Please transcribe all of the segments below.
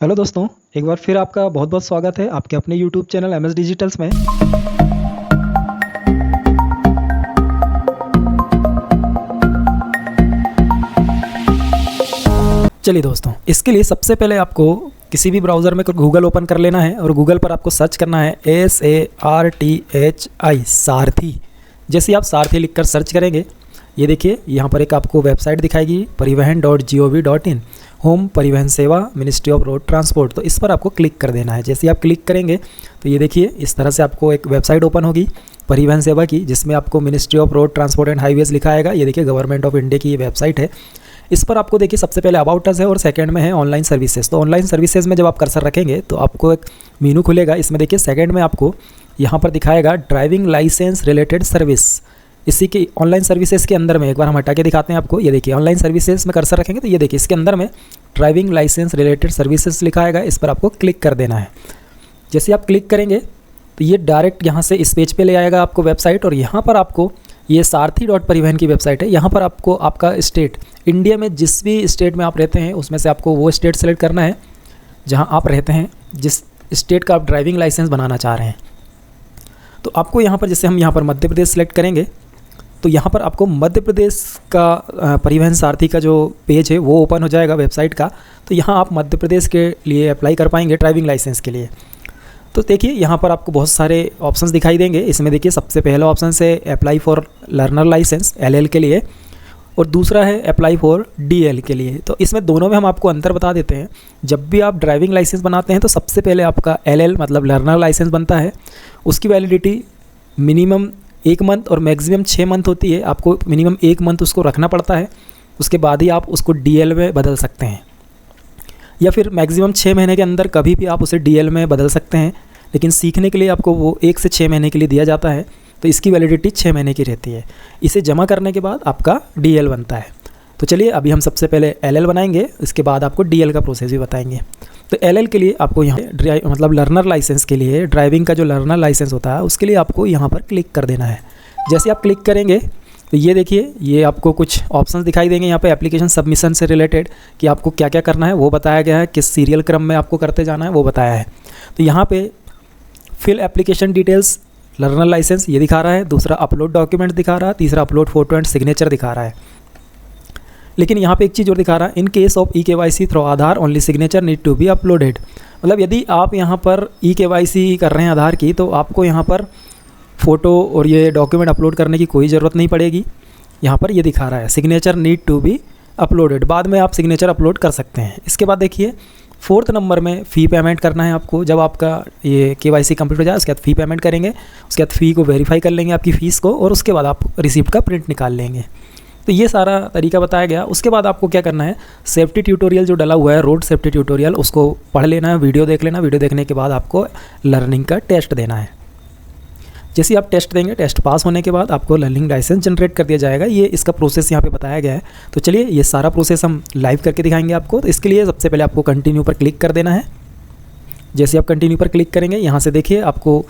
Hello दोस्तों, एक बार फिर आपका बहुत बहुत स्वागत है आपके अपने YouTube channel M S Digitals में। चलिए दोस्तों, इसके लिए सबसे पहले आपको किसी भी ब्राउज़र में गूगल ओपन कर लेना है और गूगल पर आपको सर्च करना है SARTHI सारथी। जैसे आप सारथी लिखकर सर्च करेंगे, ये देखिए यहाँ पर एक आपको वेबसाइट दिखाएगी परिवहन.gov.in, होम परिवहन सेवा, मिनिस्ट्री ऑफ रोड ट्रांसपोर्ट। तो इस पर आपको क्लिक कर देना है। जैसे आप क्लिक करेंगे तो ये देखिए इस तरह से आपको एक वेबसाइट ओपन होगी परिवहन सेवा की, जिसमें आपको ministry of road transport and highways लिखा आएगा। ये देखिए गवर्नमेंट ऑफ इंडिया की ये वेबसाइट है। इस पर आपको देखिए सबसे पहले अबाउट अस है और सेकंड में है ऑनलाइन सर्विसेज। तो ऑनलाइन सर्विसेज में जब आप कर्सर रखेंगे तो आपको एक मेनू खुलेगा। इसमें देखिए सेकंड में आपको यहाँ पर दिखाएगा ड्राइविंग लाइसेंस रिलेटेड सर्विस। इसी की ऑनलाइन सर्विसेज के अंदर में एक बार हम हटा के दिखाते हैं आपको। ये देखिए ऑनलाइन सर्विसेज में कर्सर रखेंगे तो ये देखिए इसके अंदर में ड्राइविंग लाइसेंस रिलेटेड सर्विसेज लिखा आएगा। इस पर आपको क्लिक कर देना है। जैसे आप क्लिक करेंगे तो ये डायरेक्ट यहाँ से इस पेज पे ले आएगा आपको वेबसाइट, और यहाँ पर आपको ये सारथी.परिवहन की वेबसाइट है। यहाँ पर आपको आपका स्टेट, इंडिया में जिस भी स्टेट में आप रहते हैं उसमें से आपको वो स्टेट सेलेक्ट करना है जहाँ आप रहते हैं, जिस स्टेट का आप ड्राइविंग लाइसेंस बनाना चाह रहे हैं। तो आपको यहाँ पर, जैसे हम यहाँ पर मध्य प्रदेश सेलेक्ट करेंगे तो यहाँ पर आपको मध्य प्रदेश का परिवहन सारथी का जो पेज है वो ओपन हो जाएगा वेबसाइट का। तो यहाँ आप मध्य प्रदेश के लिए अप्लाई कर पाएंगे ड्राइविंग लाइसेंस के लिए। तो देखिए यहाँ पर आपको बहुत सारे ऑप्शंस दिखाई देंगे। इसमें देखिए सबसे पहला ऑप्शन है apply for learner licence LL के लिए, और दूसरा है अप्लाई फॉर DL के लिए। तो इसमें दोनों में हम आपको अंतर बता देते हैं। जब भी आप ड्राइविंग लाइसेंस बनाते हैं तो सबसे पहले आपका LL मतलब लर्नर लाइसेंस बनता है। उसकी वैलिडिटी मिनिमम 1 मंथ और मैक्सिमम 6 मंथ होती है। आपको मिनिमम 1 मंथ उसको रखना पड़ता है, उसके बाद ही आप उसको DL में बदल सकते हैं, या फिर मैक्सिमम 6 महीने के अंदर कभी भी आप उसे DL में बदल सकते हैं। लेकिन सीखने के लिए आपको वो 1 से 6 महीने के लिए दिया जाता है, तो इसकी वैलिडिटी 6 महीने की रहती है। इसे जमा करने के बाद आपका DL बनता है। तो चलिए अभी हम सबसे पहले LL बनाएंगे, इसके बाद आपको DL का प्रोसेस भी बताएंगे। तो LL के लिए आपको यहाँ मतलब लर्नर लाइसेंस के लिए, ड्राइविंग का जो लर्नर लाइसेंस होता है उसके लिए आपको यहाँ पर क्लिक कर देना है। जैसे आप क्लिक करेंगे तो ये देखिए ये आपको कुछ ऑप्शंस दिखाई देंगे यहाँ पे एप्लीकेशन सबमिशन से रिलेटेड, कि आपको क्या क्या करना है वो बताया गया है, किस सीरियल क्रम में आपको करते जाना है वो बताया है। तो यहाँ पे fill application details learner licence ये दिखा रहा है, दूसरा अपलोड डॉक्यूमेंट दिखा रहा है, तीसरा अपलोड फोटो एंड सिग्नेचर दिखा रहा है। लेकिन यहाँ पे एक चीज़ और दिखा रहा है, in case of eKYC through Aadhaar only signature need to be uploaded. मतलब यदि आप यहाँ पर eKYC कर रहे हैं आधार की, तो आपको यहाँ पर फ़ोटो और ये डॉक्यूमेंट अपलोड करने की कोई ज़रूरत नहीं पड़ेगी। यहाँ पर ये दिखा रहा है signature need to be uploaded, बाद में आप सिग्नेचर अपलोड कर सकते हैं। इसके बाद देखिए 4th नंबर में फ़ी पेमेंट करना है आपको। जब आपका ये KYC कंप्लीट हो जाए उसके बाद फ़ी पेमेंट करेंगे, उसके बाद फ़ी को वेरीफाई कर लेंगे आपकी फ़ीस को, और उसके बाद आप रिसिप्ट का प्रिंट निकाल लेंगे। तो ये सारा तरीका बताया गया। उसके बाद आपको क्या करना है, सेफ्टी ट्यूटोरियल जो डला हुआ है रोड सेफ्टी ट्यूटोरियल, उसको पढ़ लेना है, वीडियो देख लेना। वीडियो देखने के बाद आपको लर्निंग का टेस्ट देना है। जैसे ही आप टेस्ट देंगे, टेस्ट पास होने के बाद आपको लर्निंग लाइसेंस जनरेट कर दिया जाएगा। ये इसका प्रोसेस यहाँ पे बताया गया है। तो चलिए ये सारा प्रोसेस हम लाइव करके दिखाएंगे आपको। तो इसके लिए सबसे पहले आपको कंटिन्यू पर क्लिक कर देना है। जैसे आप कंटिन्यू पर क्लिक करेंगे, यहाँ से देखिए आपको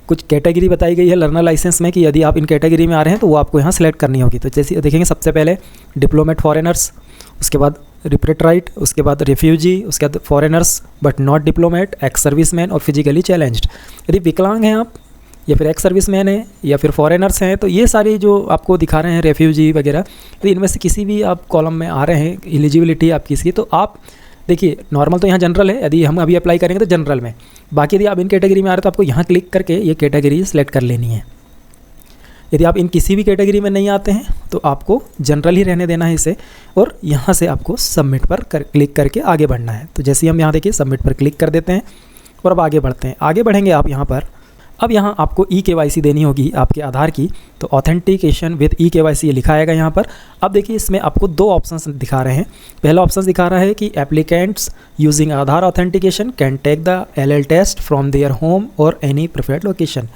कुछ कैटेगरी बताई गई है लर्नर लाइसेंस में, कि यदि आप इन कैटेगरी में आ रहे हैं तो वो आपको यहाँ सेलेक्ट करनी होगी। तो जैसे देखेंगे सबसे पहले डिप्लोमेट फॉरेनर्स, उसके बाद रिपेट्राइट, उसके बाद रिफ्यूजी, उसके बाद foreigners but not diplomat, ex serviceman और फिजिकली चैलेंज्ड। यदि विकलांग हैं आप, या फिर एक्स सर्विसमैन है, या फिर फॉरेनर्स हैं, तो ये सारी जो आपको दिखा रहे हैं रेफ्यूजी वगैरह, तो इनमें से किसी भी आप कॉलम में आ रहे हैं, एलिजिबिलिटी आपकी इसकी, तो आप देखिए नॉर्मल तो यहाँ जनरल है, यदि हम अभी अप्लाई करेंगे तो जनरल में। बाकी यदि आप इन कैटेगरी में आ रहे हैं तो आपको यहाँ क्लिक करके ये कैटेगरी सेलेक्ट कर लेनी है। यदि आप इन किसी भी कैटेगरी में नहीं आते हैं तो आपको जनरल ही रहने देना है इसे, और यहाँ से आपको सबमिट पर क्लिक करके आगे बढ़ना है। तो जैसे ही हम यहाँ देखिए सबमिट पर क्लिक कर देते हैं और अब आगे बढ़ते हैं। आगे बढ़ेंगे आप यहाँ पर, अब यहाँ आपको eKYC देनी होगी आपके आधार की। तो ऑथेंटिकेशन विद eKYC ये लिखा आएगा यहाँ पर। अब देखिए इसमें आपको 2 ऑप्शंस दिखा रहे हैं। पहला ऑप्शन दिखा रहा है कि applicants using Aadhaar authentication can take the LL test from their home और एनी प्रेफर्ड लोकेशन।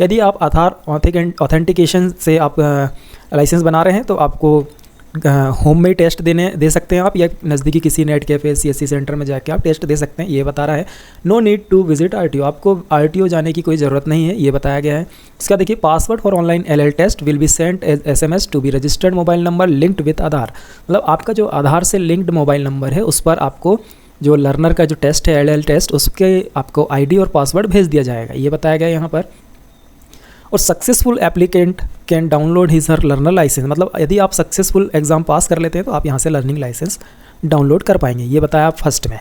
यदि आप आधार ऑथेंटिकेशन से आप लाइसेंस बना रहे हैं तो आपको होम में टेस्ट दे सकते हैं आप, या नज़दीकी किसी नेट कैफ़े CSC सेंटर में जाके आप टेस्ट दे सकते हैं। ये बता रहा है no need to visit RTO, आपको RTO जाने की कोई ज़रूरत नहीं है, ये बताया गया है। इसका देखिए password for online LL test will be sent as SMS to be registered mobile number linked with Aadhaar. मतलब आपका जो आधार से लिंक्ड मोबाइल नंबर है उस पर आपको जो लर्नर का जो टेस्ट है LL टेस्ट, उसके आपको ID और पासवर्ड भेज दिया जाएगा, ये बताया गया यहाँ पर। और successful applicant can download his her learner licence, मतलब यदि आप सक्सेसफुल एग्ज़ाम पास कर लेते हैं तो आप यहाँ से लर्निंग लाइसेंस डाउनलोड कर पाएंगे, ये बताया फर्स्ट में।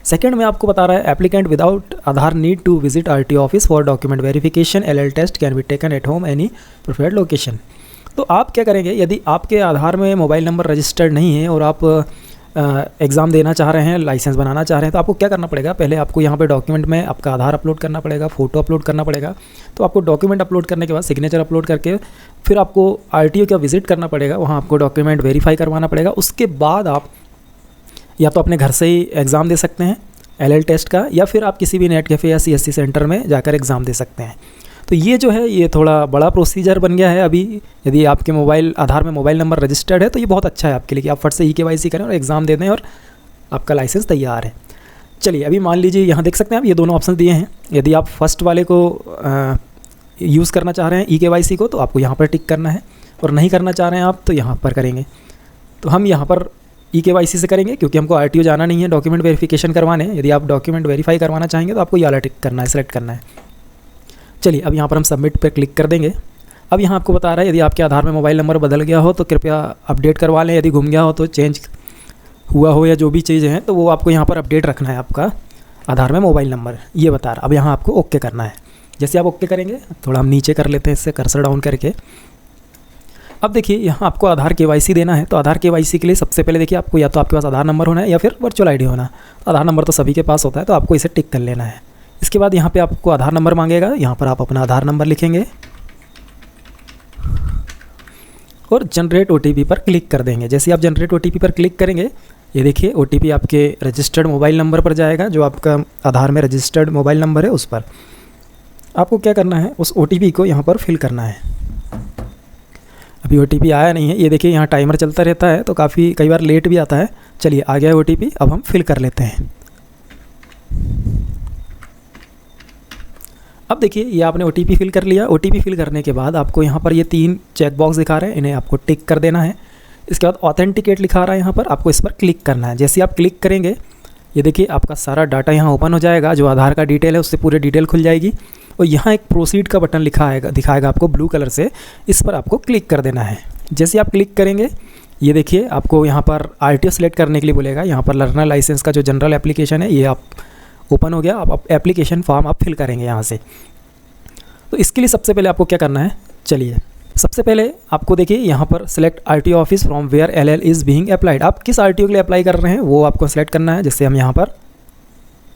सेकंड में आपको बता रहा है applicant without Aadhaar need to visit RTO office for document verification, LL test can be taken at home any preferred location. तो आप क्या करेंगे, यदि आपके आधार में मोबाइल नंबर रजिस्टर्ड नहीं है और आप एग्ज़ाम देना चाह रहे हैं, लाइसेंस बनाना चाह रहे हैं, तो आपको क्या करना पड़ेगा, पहले आपको यहाँ पे डॉक्यूमेंट में आपका आधार अपलोड करना पड़ेगा, फ़ोटो अपलोड करना पड़ेगा। तो आपको डॉक्यूमेंट अपलोड करने के बाद सिग्नेचर अपलोड करके फिर आपको RTO का विज़िट करना पड़ेगा, वहाँ आपको डॉक्यूमेंट वेरीफाई करवाना पड़ेगा। उसके बाद आप या तो अपने घर से ही एग्ज़ाम दे सकते हैं LL टेस्ट का, या फिर आप किसी भी नेट कैफ़े या CSC सेंटर में जाकर एग्ज़ाम दे सकते हैं। तो ये जो है ये थोड़ा बड़ा प्रोसीजर बन गया है अभी। यदि आपके आधार में मोबाइल नंबर रजिस्टर्ड है तो ये बहुत अच्छा है आपके लिए कि आप फट से EKYC करें और एग्ज़ाम दे दें और आपका लाइसेंस तैयार है। चलिए अभी मान लीजिए यहाँ देख सकते हैं आप, ये दोनों ऑप्शन दिए हैं। यदि आप फर्स्ट वाले को यूज़ करना चाह रहे हैं EKYC को, तो आपको यहाँ पर टिक करना है, और नहीं करना चाह रहे हैं आप तो यहाँ पर करेंगे। तो हम यहाँ पर EKYC से करेंगे क्योंकि हमको RTO जाना नहीं है डॉक्यूमेंट वेरिफिकेशन करवाने। यदि आप डॉक्यूमेंट वेरीफाई करवाना चाहेंगे तो आपको ये वाला टिक करना है, सेलेक्ट करना है। चलिए अब यहाँ पर हम सबमिट पर क्लिक कर देंगे। अब यहाँ आपको बता रहा है यदि आपके आधार में मोबाइल नंबर बदल गया हो तो कृपया अपडेट करवा लें, यदि गुम गया हो तो चेंज हुआ हो या जो भी चीज़ें हैं तो वो आपको यहाँ पर अपडेट रखना है आपका आधार में मोबाइल नंबर, ये बता रहा। अब यहाँ आपको ओके करना है। जैसे आप ओके करेंगे, थोड़ा हम नीचे कर लेते हैं इससे कर्सर डाउन करके। अब देखिए यहाँ आपको आधार KYC देना है। तो आधार KYC के लिए सबसे पहले देखिए आपको या तो आपके पास आधार नंबर होना है या फिर वर्चुअल ID होना। तो आधार नंबर तो सभी के पास होता है, तो आपको इसे टिक कर लेना है। इसके बाद यहाँ पे आपको आधार नंबर मांगेगा, यहाँ पर आप अपना आधार नंबर लिखेंगे और जनरेट OTP पर क्लिक कर देंगे। जैसे आप जनरेट OTP पर क्लिक करेंगे, ये देखिए OTP आपके रजिस्टर्ड मोबाइल नंबर पर जाएगा, जो आपका आधार में रजिस्टर्ड मोबाइल नंबर है उस पर। आपको क्या करना है, उस OTP को यहाँ पर फिल करना है। अभी OTP आया नहीं है, ये देखिए यहाँ टाइमर चलता रहता है तो कई बार लेट भी आता है। चलिए आ गया OTP, अब हम फिल कर लेते हैं। अब देखिए ये आपने OTP फिल कर लिया। OTP फिल करने के बाद आपको यहाँ पर ये 3 चेक बॉक्स दिखा रहे हैं, इन्हें आपको टिक कर देना है। इसके बाद ऑथेंटिकेट लिखा रहा है यहाँ पर, आपको इस पर क्लिक करना है। जैसे आप क्लिक करेंगे, ये देखिए आपका सारा डाटा यहाँ ओपन हो जाएगा, जो आधार का डिटेल है उससे पूरी डिटेल खुल जाएगी। और यहाँ एक प्रोसीड का बटन दिखाएगा आपको ब्लू कलर से, इस पर आपको क्लिक कर देना है। जैसे आप क्लिक करेंगे, ये देखिए आपको यहाँ पर RTO सेलेक्ट करने के लिए बोलेगा। यहाँ पर लर्नर लाइसेंस का जो जनरल एप्लीकेशन है ये आप ओपन हो गया। आप एप्लीकेशन फॉर्म आप फिल करेंगे यहाँ से। तो इसके लिए सबसे पहले आपको क्या करना है, चलिए सबसे पहले आपको देखिए यहाँ पर select RTO office from where LL is being applied. आप किस RTO के लिए अप्लाई कर रहे हैं वो आपको सेलेक्ट करना है। जैसे हम यहाँ पर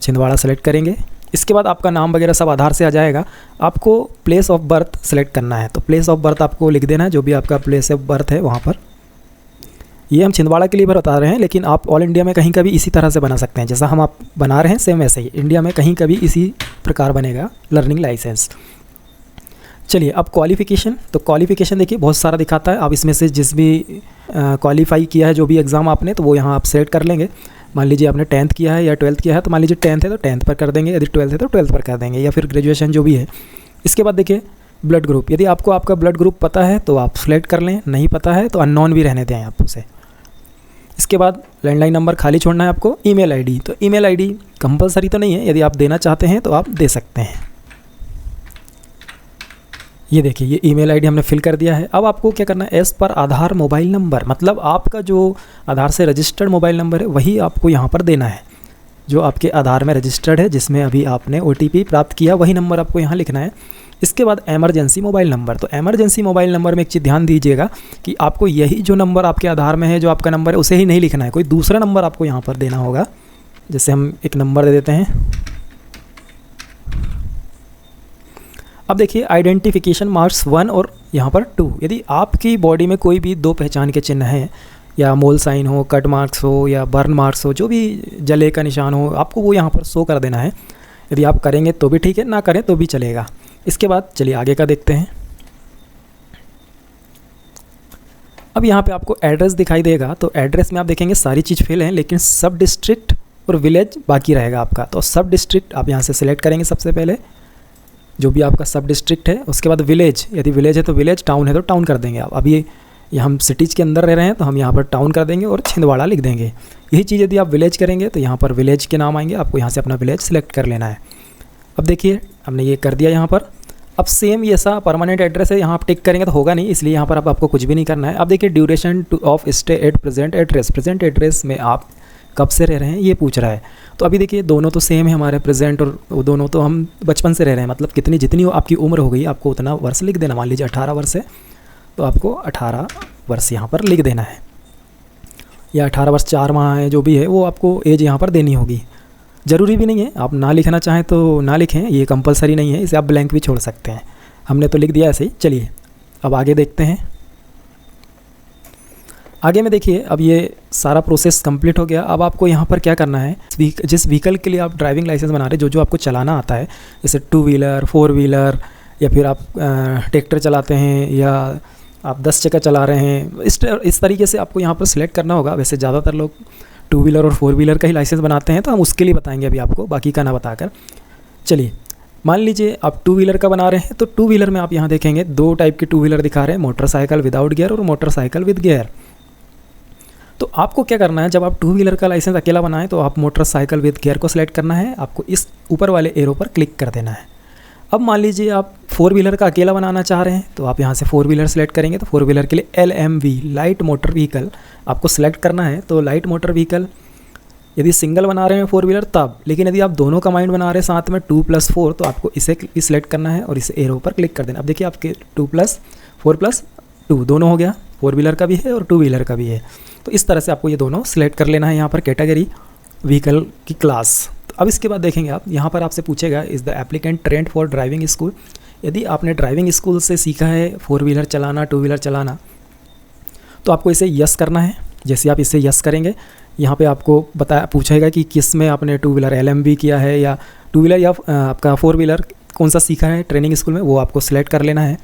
छिंदवाड़ा सेलेक्ट करेंगे। इसके बाद आपका नाम वगैरह सब आधार से आ जाएगा। आपको प्लेस ऑफ बर्थ सेलेक्ट करना है। तो प्लेस ऑफ बर्थ आपको लिख देना है, जो भी आपका प्लेस ऑफ बर्थ है वहाँ पर। ये हम छिंदवाड़ा के लिए बता रहे हैं, लेकिन आप ऑल इंडिया में कहीं का भी इसी तरह से बना सकते हैं। जैसा हम आप बना रहे हैं सेम वैसे ही इंडिया में कहीं का भी इसी प्रकार बनेगा लर्निंग लाइसेंस। चलिए अब क्वालिफ़िकेशन। तो क्वालिफ़िकेशन देखिए बहुत सारा दिखाता है। आप इसमें से जिस भी क्वालिफाई किया है, जो भी एग्ज़ाम आपने, तो वो यहाँ आप सेलेक्ट कर लेंगे। मान लीजिए आपने 10th किया है या 12th किया है, तो मान लीजिए 10th है तो 10th पर कर देंगे, यदि 12th है तो 12th पर कर देंगे, या फिर ग्रेजुएशन जो भी है। इसके बाद देखिए ब्लड ग्रुप। यदि आपको आपका ब्लड ग्रुप पता है तो आप सेलेक्ट कर लें, नहीं पता है तो अननोन भी रहने दें आप उसे। इसके बाद लैंडलाइन नंबर खाली छोड़ना है आपको। ईमेल आईडी, तो ईमेल आईडी कंपलसरी तो नहीं है, यदि आप देना चाहते हैं तो आप दे सकते हैं। ये देखिए ये ईमेल आईडी हमने फिल कर दिया है। अब आपको क्या करना है, एज़ पर आधार मोबाइल नंबर, मतलब आपका जो आधार से रजिस्टर्ड मोबाइल नंबर है वही आपको यहाँ पर देना है। जो आपके आधार में रजिस्टर्ड है, जिसमें अभी आपने OTP प्राप्त किया, वही नंबर आपको यहाँ लिखना है। इसके बाद एमरजेंसी मोबाइल नंबर। तो एमरजेंसी मोबाइल नंबर में एक चीज़ ध्यान दीजिएगा कि आपको यही जो नंबर आपके आधार में है, जो आपका नंबर है, उसे ही नहीं लिखना है, कोई दूसरा नंबर आपको यहाँ पर देना होगा। जैसे हम एक नंबर दे देते हैं। अब देखिए आइडेंटिफिकेशन मार्क्स 1 और यहाँ पर 2। यदि आपकी बॉडी में कोई भी 2 पहचान के चिन्ह हैं, या मोल साइन हो, कट मार्क्स हो, या बर्न मार्क्स हो, जो भी जले का निशान हो, आपको वो यहाँ पर शो कर देना है। यदि आप करेंगे तो भी ठीक है, ना करें तो भी चलेगा। इसके बाद चलिए आगे का देखते हैं। अब यहाँ पे आपको एड्रेस दिखाई देगा। तो एड्रेस में आप देखेंगे सारी चीज़ फिल है, लेकिन सब डिस्ट्रिक्ट और विलेज बाकी रहेगा आपका। तो सब डिस्ट्रिक्ट आप यहाँ से सिलेक्ट करेंगे सबसे पहले, जो भी आपका सब डिस्ट्रिक्ट है। उसके बाद विलेज, यदि विलेज है तो विलेज, टाउन है तो टाउन कर देंगे आप। अब ये या हम सिटीज़ के अंदर रह रहे हैं तो हम यहाँ पर टाउन कर देंगे और छिंदवाड़ा लिख देंगे। यही चीज़ यदि आप विलेज करेंगे तो यहाँ पर विलेज के नाम आएंगे, आपको यहाँ से अपना विलेज सेलेक्ट कर लेना है। अब देखिए हमने ये कर दिया यहाँ पर। अब सेम ये ऐसा परमानेंट एड्रेस है, यहाँ आप टिक करेंगे तो होगा नहीं, इसलिए यहाँ पर अब आपको कुछ भी नहीं करना है। अब देखिए duration of stay at present address, present address में आप कब से रह रहे हैं ये पूछ रहा है। तो अभी देखिए दोनों तो सेम है हमारे, प्रेजेंट और दोनों तो हम बचपन से रह रहे हैं, मतलब जितनी आपकी उम्र हो गई आपको उतना वर्ष लिख देना। मान लीजिए 18 वर्ष है तो आपको 18 वर्ष यहाँ पर लिख देना है, या 18 वर्ष 4 माह है, जो भी है वो आपको एज यहाँ पर देनी होगी। ज़रूरी भी नहीं है, आप ना लिखना चाहें तो ना लिखें, ये कंपलसरी नहीं है, इसे आप ब्लैंक भी छोड़ सकते हैं। हमने तो लिख दिया ऐसे ही। चलिए अब आगे देखते हैं। आगे में देखिए अब ये सारा प्रोसेस कंप्लीट हो गया। अब आपको यहाँ पर क्या करना है, जिस व्हीकल के लिए आप ड्राइविंग लाइसेंस बना रहे हैं, जो आपको चलाना आता है, जैसे 2 व्हीलर 4 व्हीलर, या फिर आप ट्रैक्टर चलाते हैं, या आप 10 चक्का चला रहे हैं, इस तरीके से आपको यहाँ पर सिलेक्ट करना होगा। वैसे ज़्यादातर लोग 2 व्हीलर और 4 व्हीलर का ही लाइसेंस बनाते हैं, तो हम उसके लिए बताएंगे अभी आपको, बाकी का ना बताकर। चलिए मान लीजिए आप 2 व्हीलर का बना रहे हैं, तो 2 व्हीलर में आप यहाँ देखेंगे 2 टाइप के 2 व्हीलर दिखा रहे हैं, मोटरसाइकिल विदाउट गियर और मोटरसाइकिल विद गियर। तो आपको क्या करना है, जब आप 2 व्हीलर का लाइसेंस अकेला बनाएं तो आप मोटरसाइकिल विद गियर को सिलेक्ट करना है, आपको इस ऊपर वाले एरो पर क्लिक कर देना है। अब मान लीजिए आप 4 व्हीलर का अकेला बनाना चाह रहे हैं, तो आप यहाँ से 4 व्हीलर सेलेक्ट करेंगे। तो 4 व्हीलर के लिए LMV लाइट मोटर व्हीकल आपको सिलेक्ट करना है। तो लाइट मोटर व्हीकल यदि सिंगल बना रहे हैं 4 व्हीलर तब, लेकिन यदि आप दोनों कंबाइंड बना रहे हैं साथ में 2+4, तो आपको इसे सिलेक्ट करना है और इसे एरो पर क्लिक कर देना। अब देखिए आपके 2+4+2 दोनों हो गया, 4 व्हीलर का भी है और 2 व्हीलर का भी है। तो इस तरह से आपको ये दोनों सिलेक्ट कर लेना है यहाँ पर कैटेगरी व्हीकल की क्लास। तो अब इसके बाद देखेंगे आप, यहाँ पर आपसे पूछेगा is the applicant trend for driving school. यदि आपने ड्राइविंग स्कूल से सीखा है 4 व्हीलर चलाना 2 व्हीलर चलाना, तो आपको इसे यस करना है। जैसे आप इसे यस करेंगे, यहाँ पे आपको पूछेगा कि किस में आपने 2 व्हीलर LMV किया है, या 2 व्हीलर या आपका 4 व्हीलर कौन सा सीखा है ट्रेनिंग स्कूल में, वो आपको सिलेक्ट कर लेना है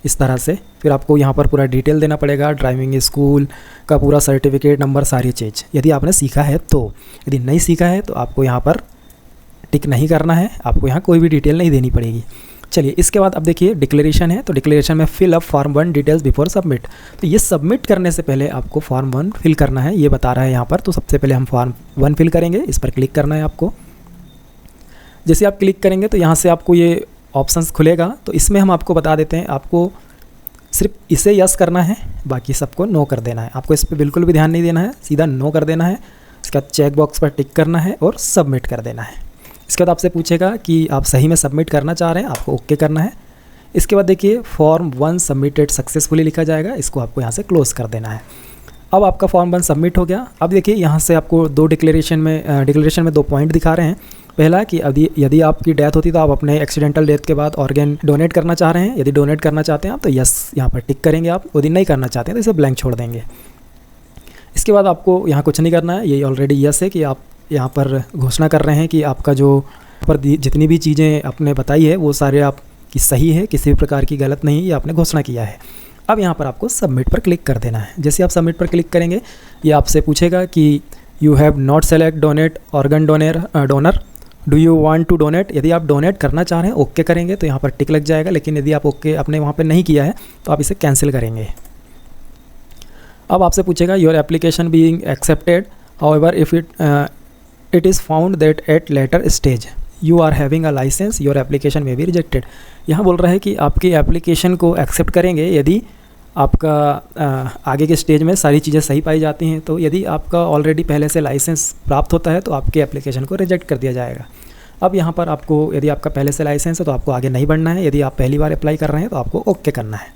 इस तरह से। फिर आपको यहाँ पर पूरा डिटेल देना पड़ेगा, ड्राइविंग स्कूल का पूरा सर्टिफिकेट नंबर, सारी चीज़, यदि आपने सीखा है तो। यदि नहीं सीखा है तो आपको यहाँ पर टिक नहीं करना है, आपको यहाँ कोई भी डिटेल नहीं देनी पड़ेगी। चलिए इसके बाद अब देखिए डिक्लेरेशन है, तो डिक्लेरेशन में fill up form 1 details before submit. तो ये सबमिट करने से पहले आपको फॉर्म 1 फिल करना है, ये बता रहा है यहाँ पर। तो सबसे पहले हम फॉर्म 1 फिल करेंगे, इस पर क्लिक करना है आपको। जैसे आप क्लिक करेंगे तो यहाँ से आपको ये ऑप्शंस खुलेगा। तो इसमें हम आपको बता देते हैं, आपको सिर्फ इसे यस करना है, बाकी सबको नो कर देना है। आपको इस पर बिल्कुल भी ध्यान नहीं देना है, सीधा नो कर देना है। इसके बाद चेक बॉक्स पर टिक करना है और सबमिट कर देना है। इसके बाद आपसे पूछेगा कि आप सही में सबमिट करना चाह रहे हैं, आपको ओके करना है। इसके बाद देखिए फॉर्म 1 सबमिटेड सक्सेसफुली लिखा जाएगा, इसको आपको यहाँ से क्लोज़ कर देना है। अब आपका फॉर्म 1 सबमिट हो गया। अब देखिए यहाँ से आपको डिक्लेरेशन में 2 पॉइंट दिखा रहे हैं। पहला कि यदि आपकी डेथ होती तो आप अपने एक्सीडेंटल डेथ के बाद ऑर्गेन डोनेट करना चाह रहे हैं। यदि डोनेट करना चाहते हैं आप तो यस यहाँ पर टिक करेंगे आप, यदि नहीं करना चाहते हैं तो इसे ब्लैंक छोड़ देंगे। इसके बाद आपको यहाँ कुछ नहीं करना है, ये ऑलरेडी यस है कि आप यहाँ पर घोषणा कर रहे हैं कि आपका जो पर जितनी भी चीज़ें आपने बताई है वो सारे आपकी सही है, किसी भी प्रकार की गलत नहीं, ये आपने घोषणा किया है। अब यहाँ पर आपको सबमिट पर क्लिक कर देना है। जैसे आप सबमिट पर क्लिक करेंगे ये आपसे पूछेगा कि you have not select donate organ donor, do you want to donate. यदि आप डोनेट करना चाह रहे हैं ओके करेंगे तो यहाँ पर टिक लग जाएगा, लेकिन यदि आप ओके आपने वहाँ पर नहीं किया है तो आप इसे कैंसिल करेंगे। अब आपसे पूछेगा your application being accepted, however if it is found that at later stage you are having a licence your application may be rejected. यहाँ बोल रहा है कि आपकी एप्लीकेशन को एक्सेप्ट करेंगे यदि आपका आगे के स्टेज में सारी चीज़ें सही पाई जाती हैं। तो यदि आपका ऑलरेडी पहले से लाइसेंस प्राप्त होता है तो आपके एप्लीकेशन को रिजेक्ट कर दिया जाएगा। अब यहाँ पर आपको यदि आपका पहले से लाइसेंस है तो आपको आगे नहीं बढ़ना है, यदि आप पहली बार अप्लाई कर रहे हैं तो आपको ओके करना है।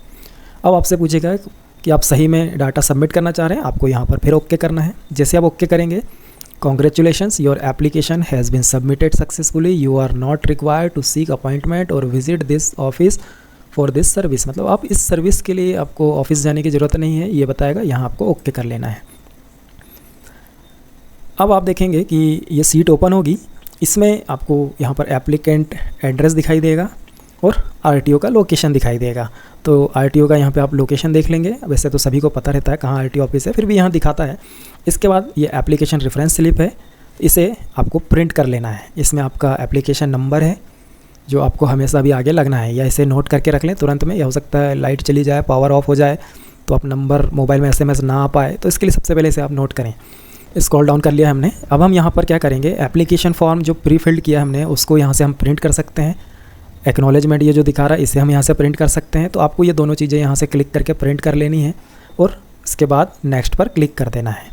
अब आपसे पूछेगा कि आप सही में डाटा सबमिट करना चाह रहे हैं, आपको यहाँ पर फिर ओके करना है। जैसे आप ओके करेंगे Congratulations, your application has been submitted successfully. You are not required to seek appointment or visit this office for this service। मतलब आप इस सर्विस के लिए आपको ऑफिस जाने की ज़रूरत नहीं है, ये बताएगा। यहाँ आपको ओके कर लेना है। अब आप देखेंगे कि ये सीट ओपन होगी, इसमें आपको यहाँ पर एप्लीकेंट एड्रेस दिखाई देगा और RTO का लोकेशन दिखाई देगा। तो RTO का यहाँ पे आप लोकेशन देख लेंगे। वैसे तो सभी को पता रहता है कहाँ RTO ऑफिस है, फिर भी यहाँ दिखाता है। इसके बाद ये एप्लीकेशन रेफरेंस स्लिप है, इसे आपको प्रिंट कर लेना है। इसमें आपका एप्लीकेशन नंबर है जो आपको हमेशा भी आगे लगना है, या इसे नोट करके रख लें तुरंत में। यह हो सकता है लाइट चली जाए, पावर ऑफ हो जाए, तो आप नंबर मोबाइल में SMS ना आ पाए, तो इसके लिए सबसे पहले इसे आप नोट करें। स्क्रॉल डाउन कर लिया हमने। अब हम यहाँ पर क्या करेंगे, एप्लीकेशन फॉर्म जो प्री फिल्ड किया हमने उसको यहाँ से हम प्रिंट कर सकते हैं। एक्नॉलेजमेंट ये जो दिखा रहा है इसे हम यहाँ से प्रिंट कर सकते हैं। तो आपको ये दोनों चीज़ें यहाँ से क्लिक करके प्रिंट कर लेनी है और इसके बाद नेक्स्ट पर क्लिक कर देना है।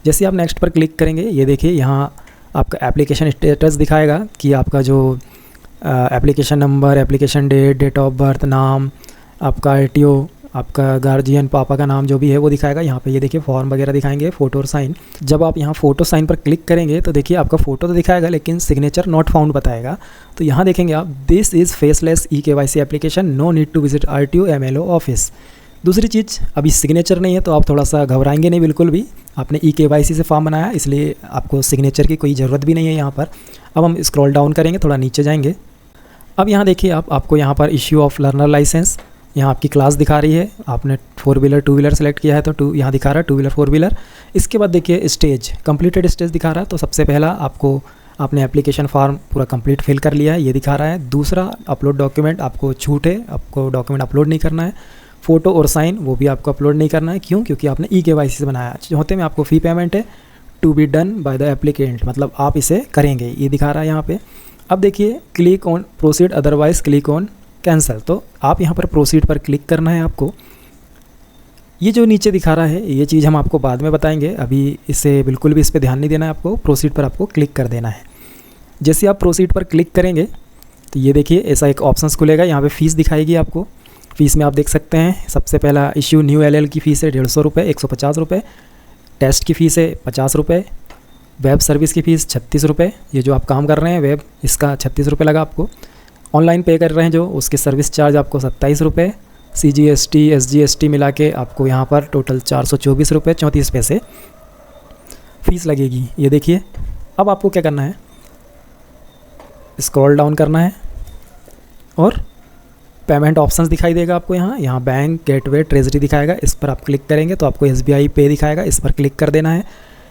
जैसे आप नेक्स्ट पर क्लिक करेंगे, ये देखिए यहाँ आपका एप्लीकेशन स्टेटस दिखाएगा कि आपका जो application number, application date, date of birth, नाम, आपका RTO, आपका गार्जियन, पापा का नाम जो भी है वो दिखाएगा। यहाँ पे ये देखिए फॉर्म वगैरह दिखाएंगे, फ़ोटो और साइन। जब आप यहाँ फ़ोटो साइन पर क्लिक करेंगे तो देखिए आपका फ़ोटो तो दिखाएगा लेकिन सिग्नेचर नॉट फाउंड बताएगा। तो यहाँ देखेंगे आप, this is faceless eKYC application, no need to visit RTO MLO office. दूसरी चीज़, अभी सिग्नेचर नहीं है तो आप थोड़ा सा घबराएंगे नहीं बिल्कुल भी। आपने eKYC से फॉर्म बनाया इसलिए आपको सिग्नेचर की कोई ज़रूरत भी नहीं है यहाँ पर। अब हम स्क्रॉल डाउन करेंगे, थोड़ा नीचे जाएंगे। अब यहाँ देखिए आपको यहाँ पर इश्यू ऑफ लर्नर लाइसेंस, यहाँ आपकी क्लास दिखा रही है। आपने 4 व्हीलर 2 व्हीलर सेलेक्ट किया है तो यहाँ दिखा रहा है 2 व्हीलर 4 व्हीलर। इसके बाद देखिए स्टेज, कंप्लीटेड स्टेज दिखा रहा है। तो सबसे पहला आपने एप्लीकेशन फॉर्म पूरा कंप्लीट फिल कर लिया है, ये दिखा रहा है। दूसरा, अपलोड डॉक्यूमेंट, आपको छूट है, आपको डॉक्यूमेंट अपलोड नहीं करना है। फ़ोटो और साइन वो भी आपको अपलोड नहीं करना है। क्यों? क्योंकि आपने eKYC से बनाया। चौथे में आपको फ़ी पेमेंट है, to be done by the applicant, मतलब आप इसे करेंगे, ये दिखा रहा है यहाँ पे। अब देखिए click on proceed, otherwise click on cancel. तो आप यहाँ पर प्रोसीड पर क्लिक करना है आपको। ये जो नीचे दिखा रहा है ये चीज़ हम आपको बाद में बताएंगे, अभी इसे बिल्कुल भी इस पर ध्यान नहीं देना है आपको। प्रोसीड पर आपको क्लिक कर देना है। जैसे आप प्रोसीड पर क्लिक करेंगे तो ये देखिए ऐसा एक ऑप्शंस खुलेगा। यहाँ पे फ़ीस दिखाएगी आपको। फ़ीस में आप देख सकते हैं सबसे पहला इश्यू न्यू LL की फ़ीस है 150 रुपये, 150 रुपये। टेस्ट की फ़ीस है 50 रुपये। वेब सर्विस की फ़ीस 36 रुपये। ये जो आप काम कर रहे हैं वेब, इसका 36 रुपये लगा आपको। ऑनलाइन पे कर रहे हैं जो, उसके सर्विस चार्ज आपको 27 रुपये। CGST SGST मिला के आपको यहाँ पर टोटल 424 रुपये 34 पैसे फ़ीस लगेगी। ये देखिए। अब आपको क्या करना है, स्क्रॉल डाउन करना है और पेमेंट ऑप्शंस दिखाई देगा आपको। यहाँ बैंक, गेटवे, ट्रेजरी दिखाएगा। इस पर आप क्लिक करेंगे तो आपको SBI पे दिखाएगा, इस पर क्लिक कर देना है।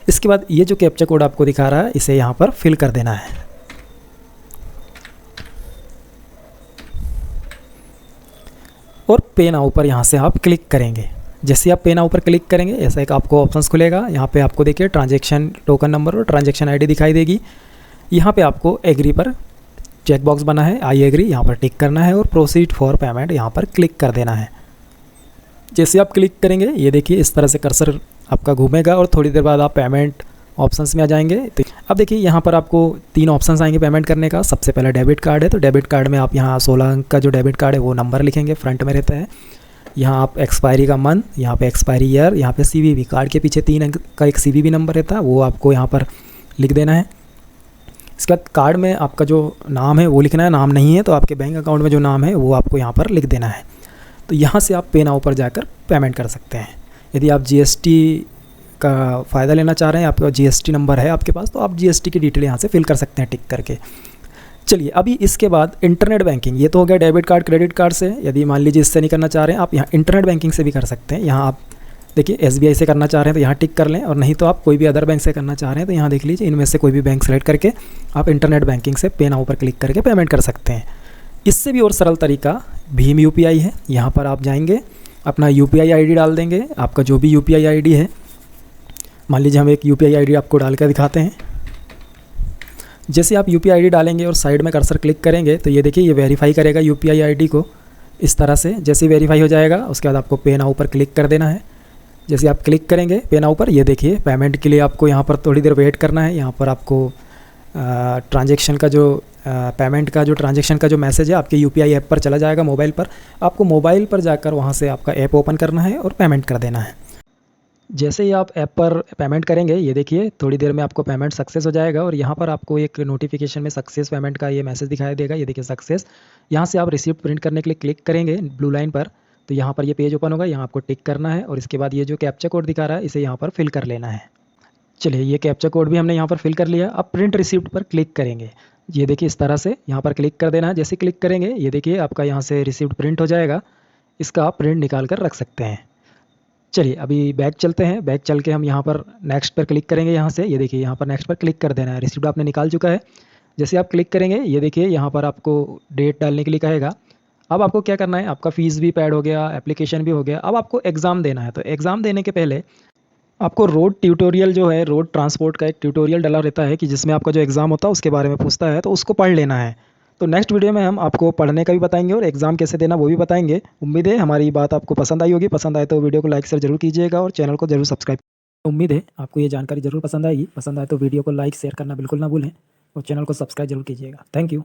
इसके बाद ये जो कैप्चा कोड आपको दिखा रहा है इसे यहाँ पर फिल कर देना है। और पे नाउ पर यहाँ से आप क्लिक करेंगे। जैसे आप पे नाउ पर क्लिक करेंगे ऐसा एक आपको ऑप्शंस खुलेगा। यहाँ पे आपको देखिए ट्रांजैक्शन टोकन नंबर और ट्रांजैक्शन ID दिखाई देगी। यहाँ पे आपको एग्री पर चेक बॉक्स बना है, आई एग्री, यहाँ पर टिक करना है और प्रोसीड फॉर पेमेंट यहाँ पर क्लिक कर देना है। जैसे आप क्लिक करेंगे ये देखिए इस तरह से कर्सर आपका घूमेगा और थोड़ी देर बाद आप पेमेंट ऑप्शंस में आ जाएंगे। तो अब देखिए यहाँ पर आपको 3 ऑप्शंस आएंगे पेमेंट करने का। सबसे पहला डेबिट कार्ड है, तो डेबिट कार्ड में आप यहाँ 16 अंक का जो डेबिट कार्ड है वो नंबर लिखेंगे, फ्रंट में रहता है। यहाँ आप एक्सपायरी का मंथ, यहाँ पे एक्सपायरी ईयर, यहाँ पे CVV, कार्ड के पीछे 3 अंक का एक CVV नंबर रहता है, वो आपको यहाँ पर लिख देना है। इसके बाद कार्ड में आपका जो नाम है वो लिखना है, नाम नहीं है तो आपके बैंक अकाउंट में जो नाम है वो आपको यहाँ पर लिख देना है। तो यहाँ से आप पे नाउ पर जाकर पेमेंट कर सकते हैं। यदि आप GST का फ़ायदा लेना चाह रहे हैं, आपका GST नंबर है आपके पास, तो आप GST की डिटेल यहाँ से फिल कर सकते हैं टिक करके। चलिए अभी इसके बाद इंटरनेट बैंकिंग, ये तो हो गया डेबिट कार्ड क्रेडिट कार्ड से। यदि मान लीजिए इससे नहीं करना चाह रहे हैं आप, यहाँ इंटरनेट बैंकिंग से भी कर सकते हैं। यहाँ आप देखिए SBI से करना चाह रहे हैं तो यहाँ टिक कर लें, और नहीं तो आप कोई भी अदर बैंक से करना चाह रहे हैं तो यहाँ देख लीजिए इनमें से कोई भी बैंक सेलेक्ट करके आप इंटरनेट बैंकिंग से पे नाउ पर क्लिक करके पेमेंट कर सकते हैं। इससे भी और सरल तरीका भीम UPI है। यहाँ पर आप जाएंगे, अपना UPI ID डाल देंगे, आपका जो भी UPI ID है। मान लीजिए हम एक UPI ID आपको डाल कर दिखाते हैं। जैसे आप UPI ID डालेंगे और साइड में कर्सर क्लिक करेंगे तो ये देखिए ये वेरीफाई करेगा UPI ID को इस तरह से। जैसे ही वेरीफाई हो जाएगा उसके बाद आपको पे नाउ पर क्लिक कर देना है। जैसे आप क्लिक करेंगे पे नाउ पर, ये देखिए पेमेंट के लिए आपको यहाँ पर थोड़ी देर वेट करना है। यहाँ पर आपको ट्रांजैक्शन का जो पेमेंट का जो ट्रांजैक्शन का जो मैसेज है आपके UPI ऐप पर चला जाएगा मोबाइल पर। आपको मोबाइल पर जाकर वहाँ से आपका ऐप ओपन करना है और पेमेंट कर देना है। जैसे ही आप ऐप पर पेमेंट करेंगे ये देखिए थोड़ी देर में आपको पेमेंट सक्सेस हो जाएगा और यहाँ पर आपको एक नोटिफिकेशन में सक्सेस पेमेंट का ये मैसेज दिखाई देगा। ये देखिए सक्सेस। यहाँ से आप रिसीप्ट प्रिंट करने के लिए क्लिक करेंगे ब्लू लाइन पर, तो यहाँ पर ये पेज ओपन होगा। यहाँ आपको टिक करना है और इसके बाद ये जो कैप्चा कोड दिखा रहा है इसे यहाँ पर फिल कर लेना है। चलिए ये कैप्चा कोड भी हमने यहाँ पर फिल कर लिया। अब प्रिंट रिसीप्ट पर क्लिक करेंगे। ये देखिए इस तरह से यहाँ पर क्लिक कर देना है। जैसे क्लिक करेंगे ये देखिए आपका यहाँ से रिसीप्ट प्रिंट हो जाएगा। इसका आप प्रिंट निकाल कर रख सकते हैं। चलिए अभी बैक चलते हैं। बैक चल के हम यहाँ पर नेक्स्ट पर क्लिक करेंगे। यहाँ से ये देखिए यहाँ पर नेक्स्ट पर क्लिक कर देना है। रिसीप्ट आपने निकाल चुका है। जैसे आप क्लिक करेंगे ये देखिए यहाँ पर आपको डेट डालने के लिए कहेगा। अब आपको क्या करना है, आपका फ़ीस भी पेड हो गया, एप्लीकेशन भी हो गया। अब आपको एग्ज़ाम देना है, तो एग्ज़ाम देने के पहले आपको रोड ट्यूटोरियल जो है, रोड ट्रांसपोर्ट का एक ट्यूटोरियल डला रहता है कि जिसमें आपका जो एग्ज़ाम होता है उसके बारे में पूछता है, तो उसको पढ़ लेना है। तो नेक्स्ट वीडियो में हम आपको पढ़ने का भी बताएंगे और एग्ज़ाम कैसे देना वो भी बताएंगे। उम्मीद है हमारी बात आपको पसंद आई होगी। पसंद आए तो वीडियो को लाइक शेयर जरूर कीजिएगा और चैनल को जरूर सब्सक्राइब। उम्मीद है आपको ये जानकारी जरूर पसंद आएगी। पसंद आए तो वीडियो को लाइक शेयर करना बिल्कुल ना भूलें और चैनल को सब्सक्राइब जरूर कीजिएगा। Thank you.